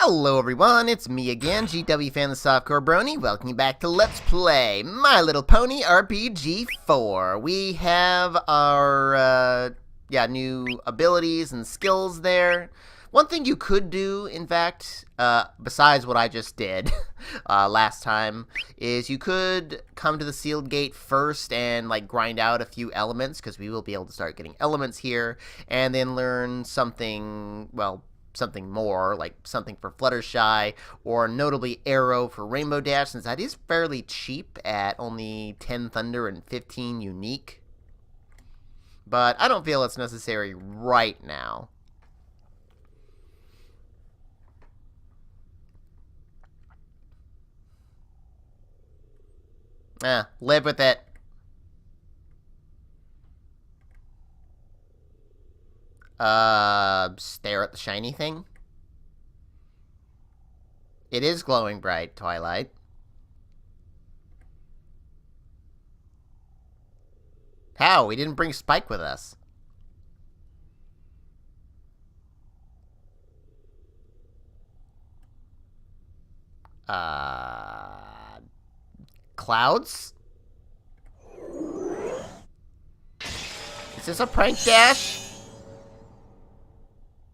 Hello everyone, it's me again, GW Fan the Softcore Brony. Welcome you back to Let's Play My Little Pony RPG 4. We have our, new abilities and skills there. One thing you could do, in fact, besides what I just did last time, is you could come to the sealed gate first and, grind out a few elements, because we will be able to start getting elements here, and then learn something, something more, like something for Fluttershy, or notably Arrow for Rainbow Dash, since that is fairly cheap at only 10 Thunder and 15 Unique. But I don't feel it's necessary right now. Live with it. Stare at the shiny thing? It is glowing bright, Twilight. How? We didn't bring Spike with us. Clouds? Is this a prank dash?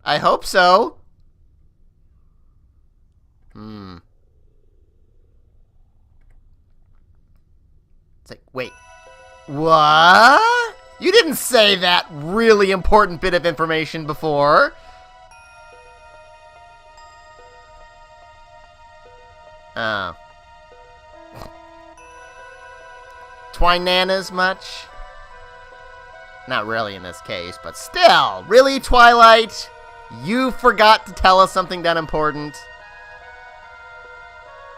I hope so. It's like, wait. What? You didn't say that really important bit of information before. Oh. Twinanas much? Not really in this case, but still. Really, Twilight? You forgot to tell us something that important.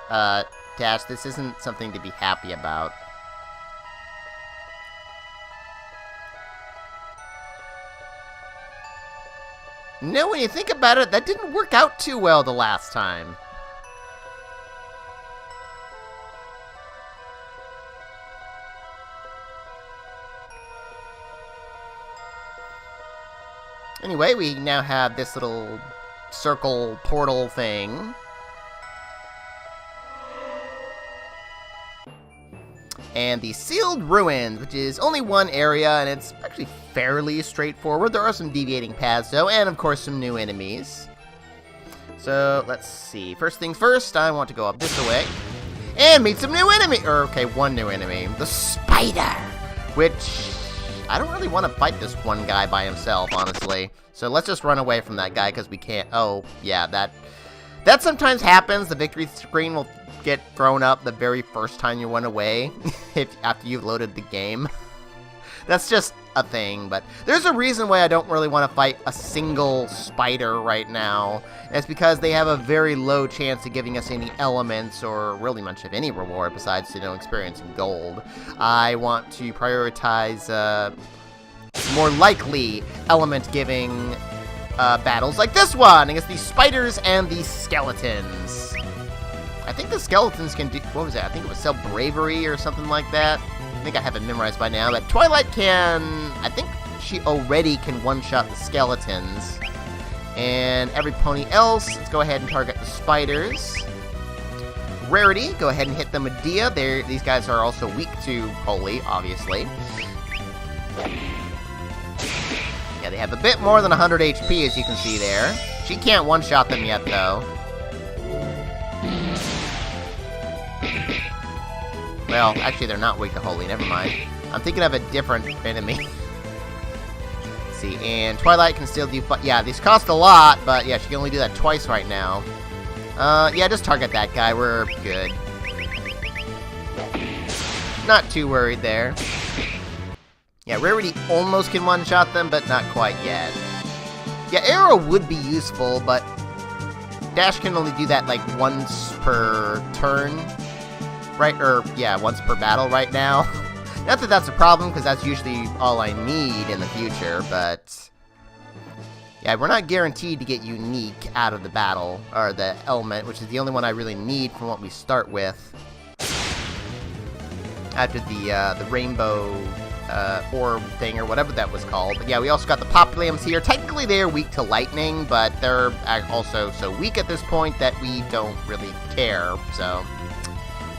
Dash, this isn't something to be happy about. No, when you think about it, that didn't work out too well the last time. Anyway, we now have this little circle portal thing. And the Sealed Ruins, which is only one area, and it's actually fairly straightforward. There are some deviating paths, though, and of course some new enemies. So, let's see. First things first, I want to go up this way and meet some new enemy. One new enemy. The Spider, which I don't really want to fight this one guy by himself, honestly. So let's just run away from that guy, because we can't... Oh, yeah, that sometimes happens. The victory screen will get thrown up the very first time you run away, after you've loaded the game. That's just a thing, but there's a reason why I don't really want to fight a single spider right now. And it's because they have a very low chance of giving us any elements or really much of any reward besides, experience and gold. I want to prioritize more likely element-giving battles like this one against these spiders and these skeletons. I think the skeletons can do... What was that? I think it was Cell Bravery or something like that. I think I have it memorized by now, but Twilight can... I think she already can one-shot the skeletons. And every pony else, let's go ahead and target the spiders. Rarity, go ahead and hit the Medea. These guys are also weak to Holy, obviously. Yeah, they have a bit more than 100 HP, as you can see there. She can't one-shot them yet, though. Well, actually, they're not weak to Holy. Never mind. I'm thinking of a different enemy. Let's see, and Twilight can still do... Yeah, these cost a lot, but yeah, she can only do that twice right now. Yeah, just target that guy. We're good. Not too worried there. Yeah, Rarity almost can one-shot them, but not quite yet. Yeah, Arrow would be useful, but Dash can only do that, once per turn. Right, once per battle right now. Not that that's a problem, because that's usually all I need in the future, but... Yeah, we're not guaranteed to get Unique out of the battle, or the element, which is the only one I really need from what we start with. After the Rainbow orb thing, or whatever that was called. But yeah, we also got the Populams here. Technically, they're weak to lightning, but they're also so weak at this point that we don't really care. So,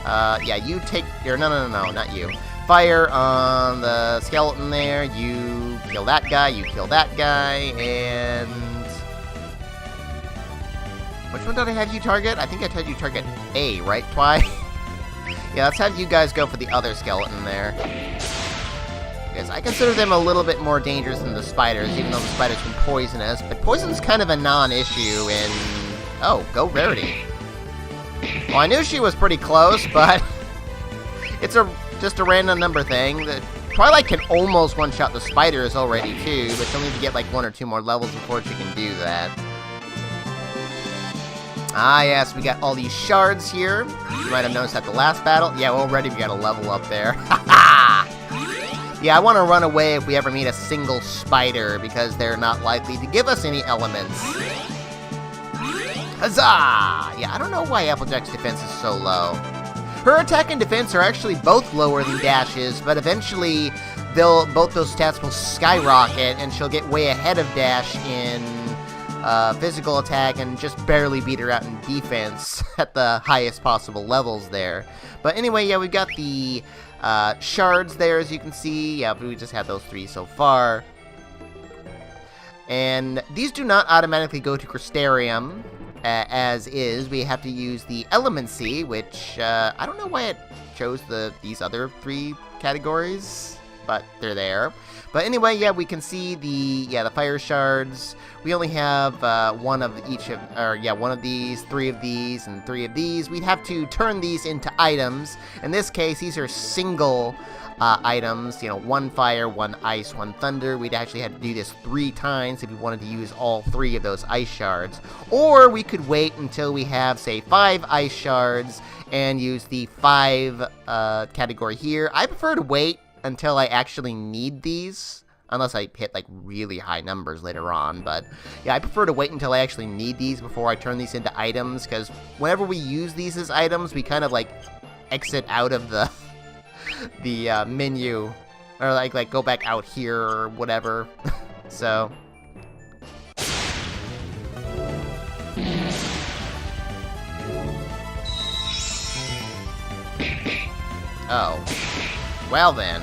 yeah, you take your... No, not you. Fire on the skeleton there. You kill that guy, you kill that guy, and... Which one did I have you target? I think I told you target A, right, Twi? Yeah, let's have you guys go for the other skeleton there. Because I consider them a little bit more dangerous than the spiders, even though the spiders can poison us. But poison's kind of a non-issue in... Oh, go Rarity. Well, I knew she was pretty close, but... It's just a random number thing. The Twilight can almost one-shot the spiders already, too, but she'll need to get like 1 or 2 more levels before she can do that. Ah, yes, we got all these shards here. You might have noticed at the last battle. Yeah, already we got a level up there. Yeah, I want to run away if we ever meet a single spider, because they're not likely to give us any elements. Huzzah! Yeah, I don't know why Applejack's defense is so low. Her attack and defense are actually both lower than Dash's, but eventually both those stats will skyrocket, and she'll get way ahead of Dash in physical attack and just barely beat her out in defense at the highest possible levels there. But anyway, yeah, we've got the shards there, as you can see. Yeah, but we just have those 3 so far. And these do not automatically go to Crystarium, as is. We have to use the Elemency, which I don't know why it chose these other 3 categories, but they're there. But anyway, yeah, we can see the fire shards. We only have one of each of, or yeah, one of these, 3 of these, and 3 of these. We'd have to turn these into items. In this case, these are single items, you know, 1 fire, 1 ice, 1 thunder. We'd actually have to do this 3 times if we wanted to use all 3 of those ice shards. Or we could wait until we have, say, 5 ice shards and use the 5 category here. I prefer to wait until I actually need these, unless I hit like really high numbers later on. But yeah, I prefer to wait until I actually need these before I turn these into items, because whenever we use these as items, we kind of like exit out of the menu, or like go back out here or whatever. So oh, well then.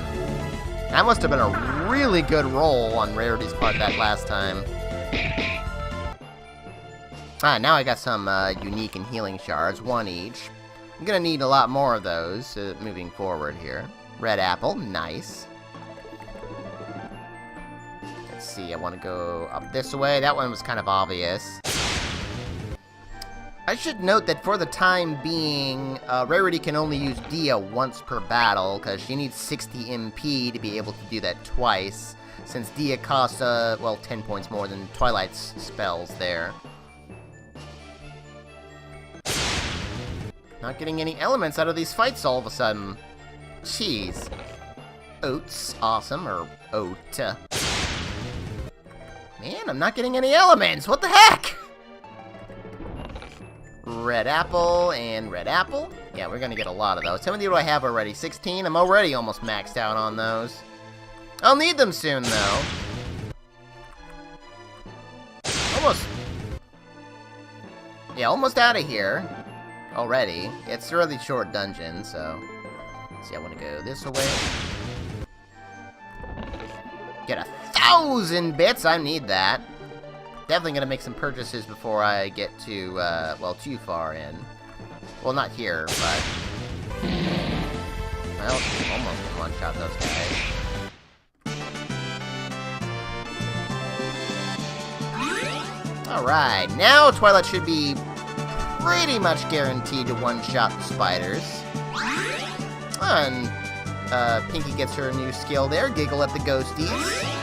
That must have been a really good roll on Rarity's part that last time. Ah, now I got some unique and healing shards, 1 each. I'm gonna need a lot more of those moving forward here. Red apple, nice. Let's see, I want to go up this way. That one was kind of obvious. I should note that for the time being, Rarity can only use Dia once per battle, because she needs 60 MP to be able to do that twice, since Dia costs, well, 10 points more than Twilight's spells there. Not getting any elements out of these fights all of a sudden. Jeez. Oats, awesome, or oat. Man, I'm not getting any elements, what the heck? Red apple and red apple. Yeah, we're gonna get a lot of those. How many do I have already? 16? I'm already almost maxed out on those. I'll need them soon, though. Almost. Yeah, almost out of here. Already. It's a really short dungeon, so... Let's see, I want to go this way. Get 1,000 bits! I need that. Definitely gonna make some purchases before I get to, well, too far in. Well, not here, but... Well, almost can one-shot those guys. Alright, now Twilight should be pretty much guaranteed to one-shot the spiders. And, Pinky gets her new skill there, Giggle at the Ghosties.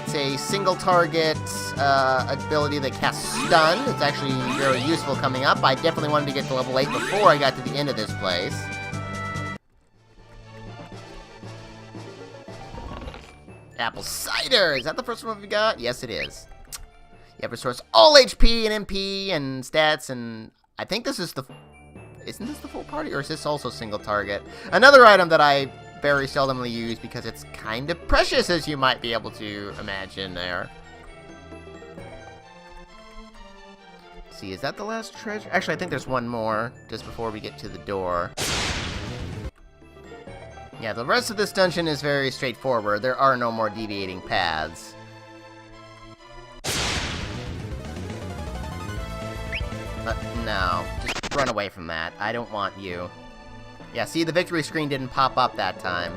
It's a single target ability that casts stun. It's actually very useful coming up. I definitely wanted to get to level 8 before I got to the end of this place. Apple cider! Is that the first one we got? Yes, it is. You have restores all HP and MP and stats, and I think this is the... Isn't this the full party, or is this also single target? Another item that I very seldomly used because it's kind of precious, as you might be able to imagine there. Let's see, is that the last treasure? Actually, I think there's one more just before we get to the door. Yeah, the rest of this dungeon is very straightforward. There are no more deviating paths. But no, just run away from that. I don't want you. Yeah, see, the victory screen didn't pop up that time.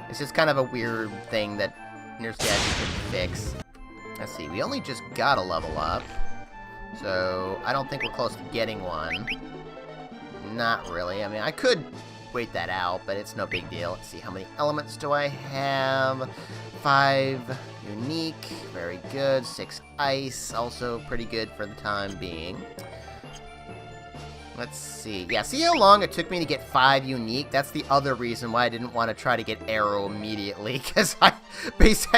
It's just kind of a weird thing that Nurse Gadget could fix. Let's see, we only just got a level up. So, I don't think we're close to getting one. Not really. I mean, I could wait that out, but it's no big deal. Let's see, how many elements do I have? 5 unique. Very good. 6 ice. Also pretty good for the time being. Let's see. Yeah, see how long it took me to get 5 unique? That's the other reason why I didn't want to try to get arrow immediately, because I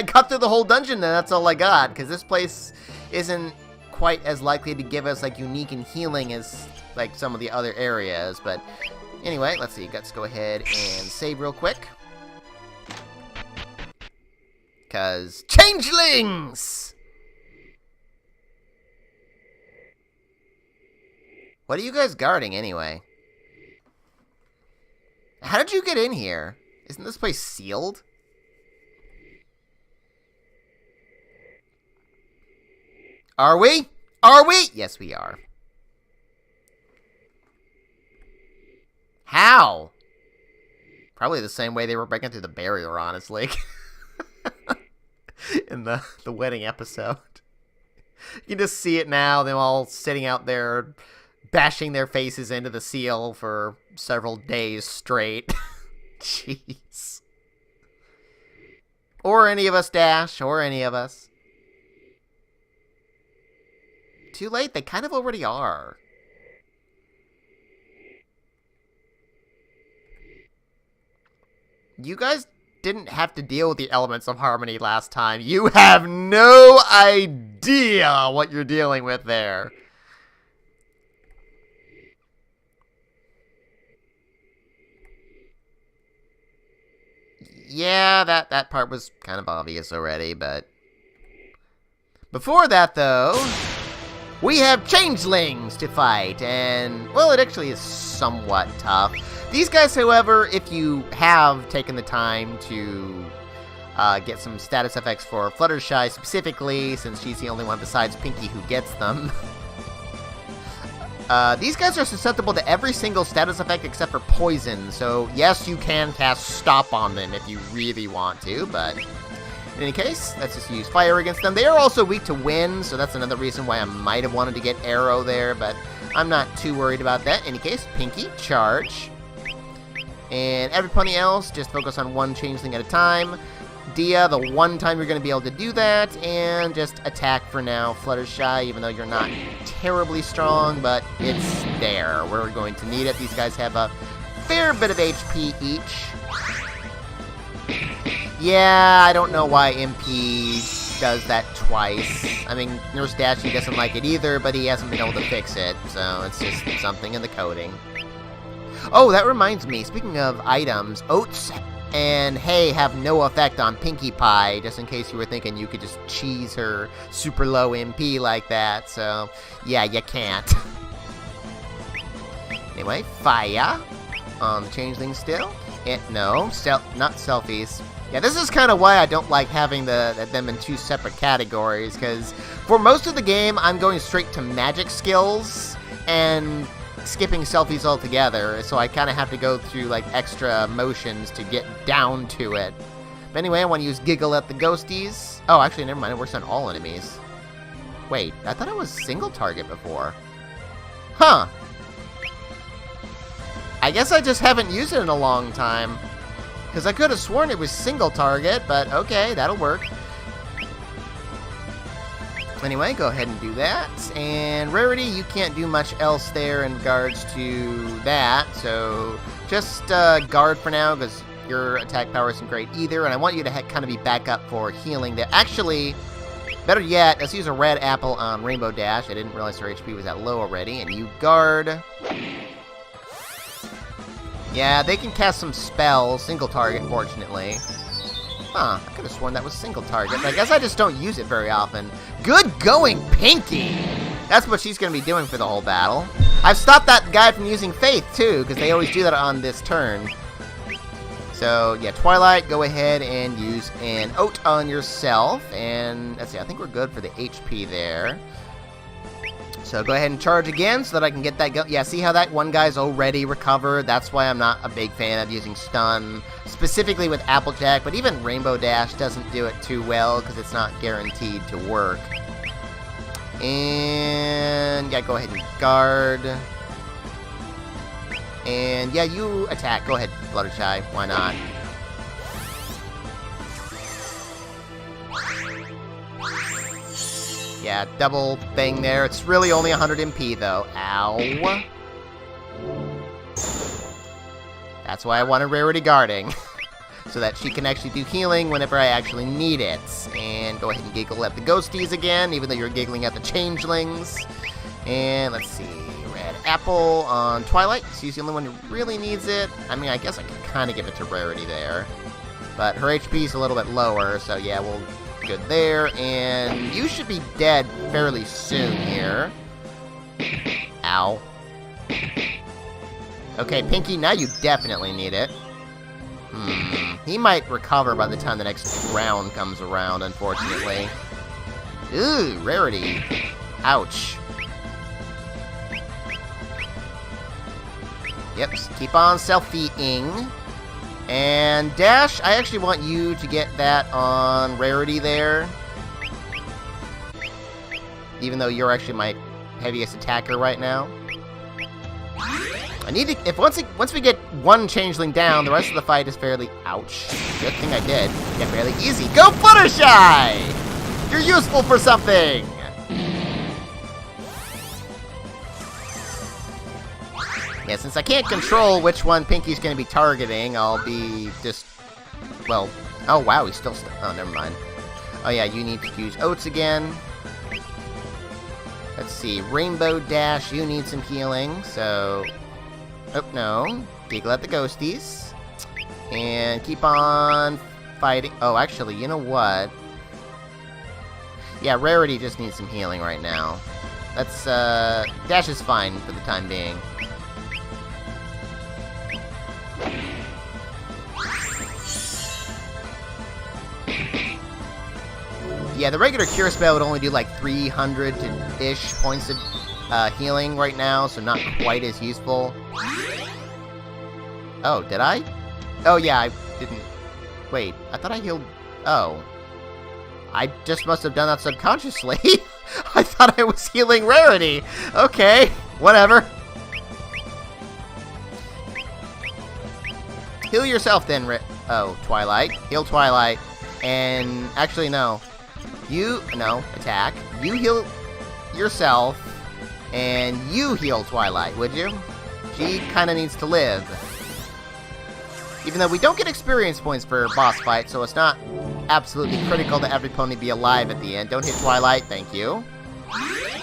got through the whole dungeon and that's all I got, because this place isn't quite as likely to give us, like, unique and healing as, like, some of the other areas, but anyway, let's see. Let's go ahead and save real quick. Because changelings! What are you guys guarding, anyway? How did you get in here? Isn't this place sealed? Are we? Are we? Yes, we are. How? Probably the same way they were breaking through the barrier, honestly. In the wedding episode. You can just see it now, them all sitting out there bashing their faces into the seal for several days straight. Jeez. Or any of us, Dash, or any of us. Too late, they kind of already are. You guys didn't have to deal with the elements of harmony last time. You have no idea what you're dealing with there. Yeah, that part was kind of obvious already, but before that, though, we have changelings to fight, and, well, it actually is somewhat tough. These guys, however, if you have taken the time to get some status effects for Fluttershy specifically, since she's the only one besides Pinkie who gets them, these guys are susceptible to every single status effect except for poison, so yes, you can cast Stop on them if you really want to, but in any case, let's just use fire against them. They are also weak to wind, so that's another reason why I might have wanted to get arrow there, but I'm not too worried about that. In any case, Pinkie, charge. And everybody else, just focus on one changeling at a time. Dia, the one time you're going to be able to do that, and just attack for now. Fluttershy, even though you're not terribly strong, but it's there. We're going to need it. These guys have a fair bit of HP each. Yeah, I don't know why MP does that twice. I mean, Nurse Dashy doesn't like it either, but he hasn't been able to fix it, so it's just something in the coding. Oh, that reminds me, speaking of items, oats and hay have no effect on Pinkie Pie, just in case you were thinking you could just cheese her super low MP like that, so yeah, you can't. Anyway, fire on the changeling still. No, not selfies. Yeah, this is kind of why I don't like having them in 2 separate categories, because for most of the game, I'm going straight to magic skills and skipping selfies altogether, so I kind of have to go through, like, extra motions to get down to it. But anyway, I want to use Giggle at the Ghosties. Oh, actually, never mind, it works on all enemies. Wait, I thought it was single target before. Huh. I guess I just haven't used it in a long time. Because I could have sworn it was single target, but okay, that'll work. Anyway, go ahead and do that. And Rarity, you can't do much else there in regards to that, so just guard for now, because your attack power isn't great either, and I want you to kind of be back up for healing there. Actually, better yet, let's use a red apple on Rainbow Dash. I didn't realize her HP was that low already, and you guard. Yeah, they can cast some spells, single target, fortunately. Huh, I could have sworn that was single target, but I guess I just don't use it very often. Good going, Pinky! That's what she's going to be doing for the whole battle. I've stopped that guy from using Faith, too, because they always do that on this turn. So, yeah, Twilight, go ahead and use an Oat on yourself. And, let's see, I think we're good for the HP there. So go ahead and charge again so that I can get that go. Yeah, see how that one guy's already recovered? That's why I'm not a big fan of using stun, specifically with Applejack, but even Rainbow Dash doesn't do it too well because it's not guaranteed to work. And, yeah, go ahead and guard. And, yeah, you attack. Go ahead, Fluttershy. Why not? Yeah, double thing there. It's really only 100 MP, though. Ow. That's why I wanted Rarity Guarding. So that she can actually do healing whenever I actually need it. And go ahead and giggle at the ghosties again, even though you're giggling at the changelings. And let's see. Red Apple on Twilight. She's the only one who really needs it. I mean, I guess I could kind of give it to Rarity there. But her HP is a little bit lower, so yeah, we'll... Good there, and you should be dead fairly soon here. Ow. Okay, Pinky, now you definitely need it. He might recover by the time the next round comes around, unfortunately. Ooh, Rarity. Ouch. Yep, keep on selfie-ing. And Dash, I actually want you to get that on Rarity there. Even though you're actually my heaviest attacker right now. I need to, if once we get one changeling down, the rest of the fight is fairly, ouch. Good thing I did. Yeah, fairly easy. Go Fluttershy! You're useful for something! Yeah, since I can't control which one Pinky's going to be targeting, I'll be just, well, oh wow, he's still, oh, never mind. Oh yeah, you need to use Oats again. Let's see, Rainbow Dash, you need some healing, so, oh no, giggle at the ghosties. And keep on fighting, oh actually, you know what? Yeah, Rarity just needs some healing right now. That's, Dash is fine for the time being. Yeah, the regular Cure Spell would only do like 300-ish points of healing right now, so not quite as useful. Oh, did I? Oh, yeah, I didn't... Wait, I thought I healed... Oh. I just must have done that subconsciously. I thought I was healing Rarity. Okay, whatever. Heal yourself then, oh, Twilight. Heal Twilight. And, actually, no. You, no, attack. You heal yourself, and you heal Twilight, would you? She kind of needs to live. Even though we don't get experience points for boss fights, so it's not absolutely critical that every pony be alive at the end. Don't hit Twilight, thank you. I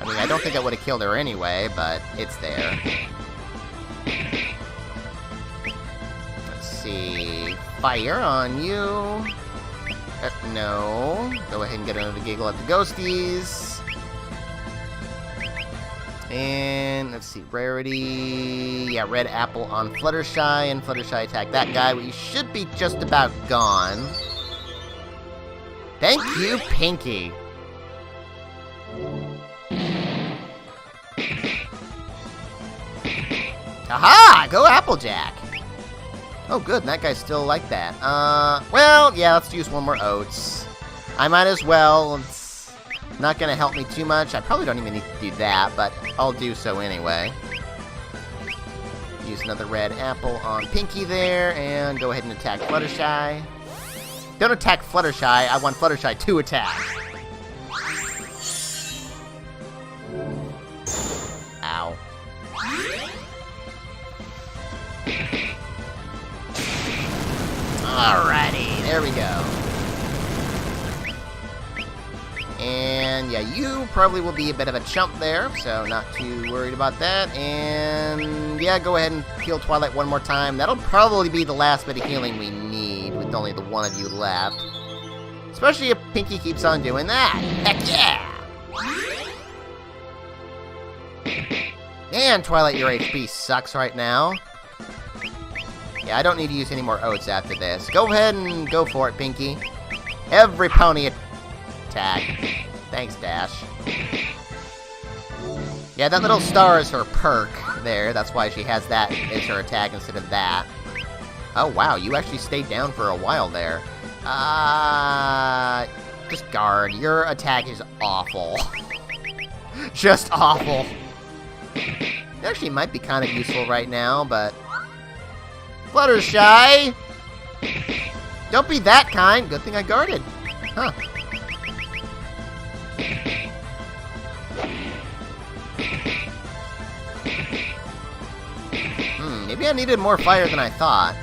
mean, I don't think I would have killed her anyway, but it's there. Let's see. Fire on you. No. Go ahead and get another giggle at the ghosties. And let's see, Rarity. Yeah, Red Apple on Fluttershy, and Fluttershy attack that guy. We should be just about gone. Thank you, Pinky. Aha! Go Applejack! Oh, good, and that guy's still like that. Well, yeah, let's use one more Oats. I might as well. It's not gonna help me too much. I probably don't even need to do that, but I'll do so anyway. Use another Red Apple on Pinky there, and go ahead and attack Fluttershy. Don't attack Fluttershy, I want Fluttershy to attack. Ow. Alrighty, there we go. And And yeah, you probably will be a bit of a chump there, so not too worried about that. And yeah, go ahead and heal Twilight one more time. That'll probably be the last bit of healing we need, with only the one of you left. Especially if Pinky keeps on doing that. Heck yeah! Man, Twilight, your HP sucks right now. Yeah, I don't need to use any more oats after this. Go ahead and go for it, Pinky. Every pony attack. Thanks, Dash. Yeah, that little star is her perk there. That's why she has that as her attack instead of that. Oh, wow, you actually stayed down for a while there. Just guard. Your attack is awful. Just awful. It actually might be kind of useful right now, but... Fluttershy! Don't be that kind. Good thing I guarded. Huh. Maybe I needed more fire than I thought.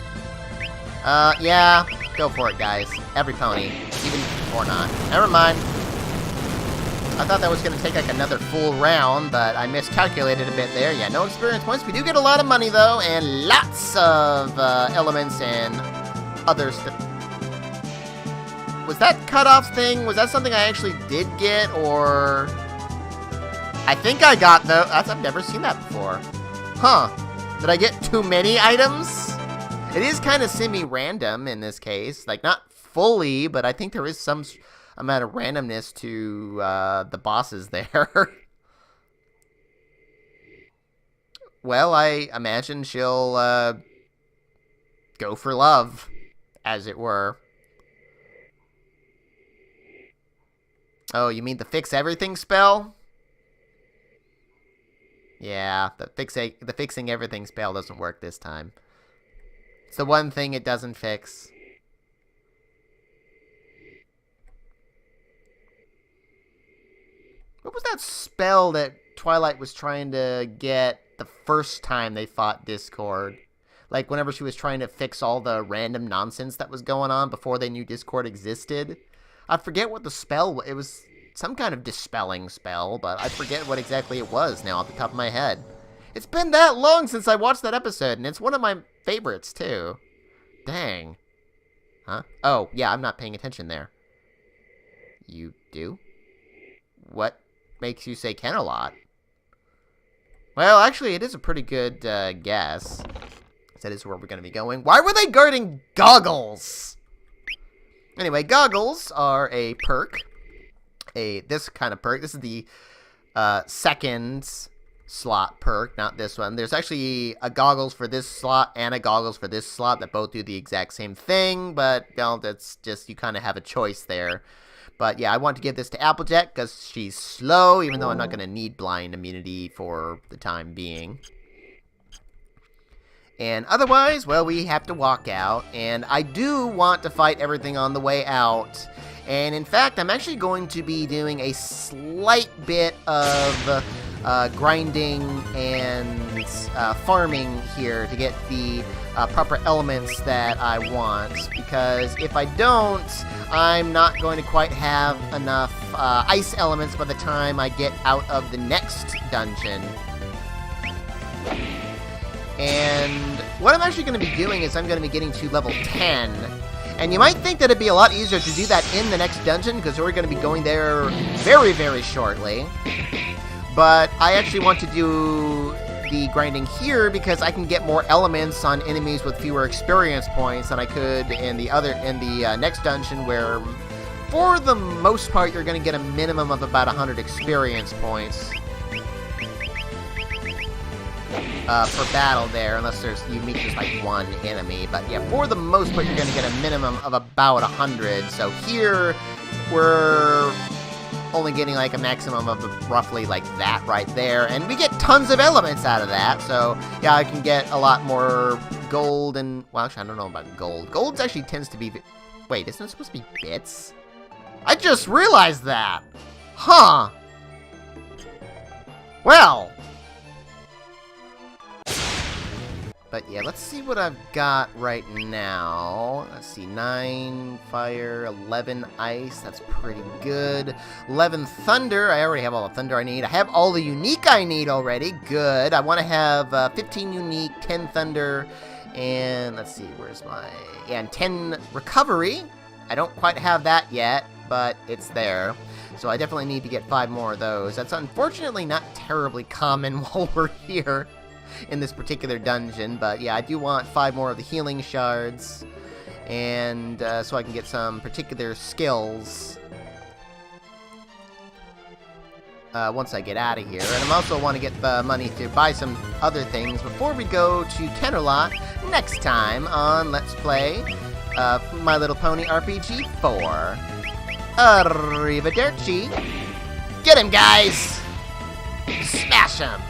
Yeah. Go for it, guys. Every pony. Even or not. Never mind. I thought that was going to take like another full round, but I miscalculated a bit there. Yeah, no experience points. We do get a lot of money, though, and lots of elements and other stuff. Was that cutoff thing, was that something I actually did get, or... I think I got, though. I've never seen that before. Huh. Did I get too many items? It is kind of semi-random in this case. Like, not fully, but I think there is some amount of randomness to the bosses there. Well, I imagine she'll go for love, as it were. Oh, you mean the fix everything spell? Yeah, the fixing everything spell doesn't work this time. It's the one thing it doesn't fix. What was that spell that Twilight was trying to get the first time they fought Discord? Like, whenever she was trying to fix all the random nonsense that was going on before they knew Discord existed. I forget what the spell was. It was some kind of dispelling spell, but I forget what exactly it was now off the top of my head. It's been that long since I watched that episode, and it's one of my favorites, too. Dang. Huh? Oh, yeah, I'm not paying attention there. You do? What makes you say Ken a lot? Well, actually, it is a pretty good guess. That is where we're going to be going. Why were they guarding goggles? Anyway, goggles are a perk. This kind of perk. This is the second slot perk, not this one. There's actually a goggles for this slot and a goggles for this slot that both do the exact same thing, but well, that's just, you kind of have a choice there. But yeah, I want to give this to Applejack because she's slow, even though I'm not going to need blind immunity for the time being. And otherwise, well, we have to walk out, and I do want to fight everything on the way out. And in fact, I'm actually going to be doing a slight bit of grinding and farming here to get the proper elements that I want, because if I don't, I'm not going to quite have enough ice elements by the time I get out of the next dungeon. And what I'm actually going to be doing is I'm going to be getting to level 10. And you might think that it'd be a lot easier to do that in the next dungeon, because we're going to be going there very, very shortly. But I actually want to do the grinding here because I can get more elements on enemies with fewer experience points than I could in the next dungeon, where for the most part you're going to get a minimum of about 100 experience points for battle there, unless you meet just like one enemy. But yeah, for the most part you're going to get a minimum of about 100. So here we're only getting like a maximum of roughly like that right there, and we get tons of elements out of that. So yeah, I can get a lot more gold, and well, actually I don't know about gold. Gold actually tends to be, wait, isn't it supposed to be bits? I just realized that. Huh. Well, But yeah, let's see what I've got right now. Let's see, 9 fire, 11 ice. That's pretty good. 11 thunder. I already have all the thunder I need. I have all the unique I need already. Good. I want to have 15 unique, 10 thunder, and let's see, where's my... Yeah, and 10 recovery. I don't quite have that yet, but it's there. So I definitely need to get 5 more of those. That's unfortunately not terribly common while we're here in this particular dungeon, but yeah, I do want 5 more of the healing shards, and so I can get some particular skills once I get out of here. And I also want to get the money to buy some other things before we go to Tenderlot next time on Let's Play My Little Pony RPG 4. Arrivederci. Get him, guys! Smash him!